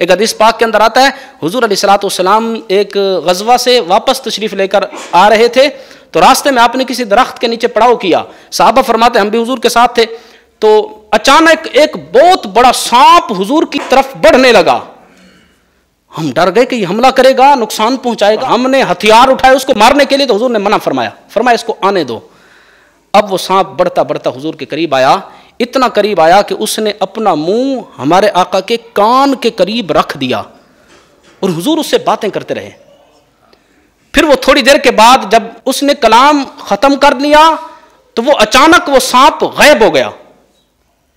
एक हदीस पाक के अंदर आता है, हुजूर अलैहिस्सलाम एक गज़वा से वापस तशरीफ लेकर आ रहे थे, तो रास्ते में आपने किसी दरख्त के नीचे पड़ाव किया। साहबा फरमाते हम भी हुजूर के साथ थे, तो अचानक एक बहुत बड़ा सांप हुजूर की तरफ बढ़ने लगा। हम डर गए कि ये हमला करेगा, नुकसान पहुंचाएगा। हमने हथियार उठाए उसको मारने के लिए, तो हुजूर ने मना फरमाया इसको आने दो। अब वो सांप बढ़ता बढ़ता हुजूर के करीब आया, इतना करीब आया कि उसने अपना मुंह हमारे आका के कान के करीब रख दिया और हुजूर उससे बातें करते रहे। फिर वो थोड़ी देर के बाद जब उसने कलाम खत्म कर लिया तो वो अचानक वो सांप गायब हो गया।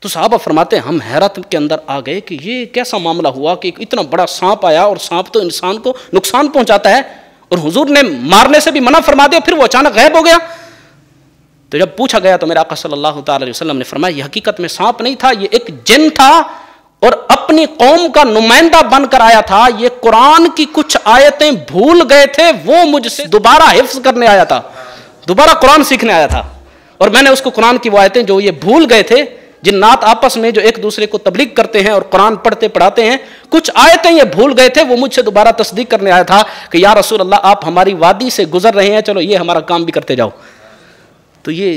तो साहबा फरमाते हम हैरत के अंदर आ गए कि ये कैसा मामला हुआ कि इतना बड़ा सांप आया, और सांप तो इंसान को नुकसान पहुंचाता है, और हुजूर ने मारने से भी मना फरमा दिया, फिर वो अचानक गायब हो गया। तो जब पूछा गया तो मेरे आका सल्लल्लाहु अलैहि वसल्लम ने फरमाया ये हकीकत में सांप नहीं था, ये एक जिन था और अपनी कौम का नुमाइंदा बनकर आया था। ये कुरान की कुछ आयतें भूल गए थे, वो मुझसे दोबारा हिफ्ज करने आया था, दोबारा कुरान सीखने आया था, और मैंने उसको कुरान की वो आयतें जो ये भूल गए थे, जिन्नात आपस में जो एक दूसरे को तबलीग करते हैं और कुरान पढ़ते पढ़ाते हैं, कुछ आयतें ये भूल गए थे, वो मुझसे दोबारा तस्दीक करने आया था कि या रसूल अल्लाह आप हमारी वादी से गुजर रहे हैं, चलो ये हमारा काम भी करते जाओ। तो ये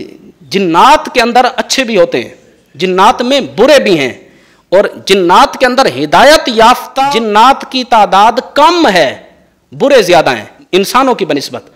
जिन्नात के अंदर अच्छे भी होते हैं, जिन्नात में बुरे भी हैं, और जिन्नात के अंदर हिदायत याफ्ता जिन्नात की तादाद कम है, बुरे ज्यादा हैं इंसानों की बनिस्बत।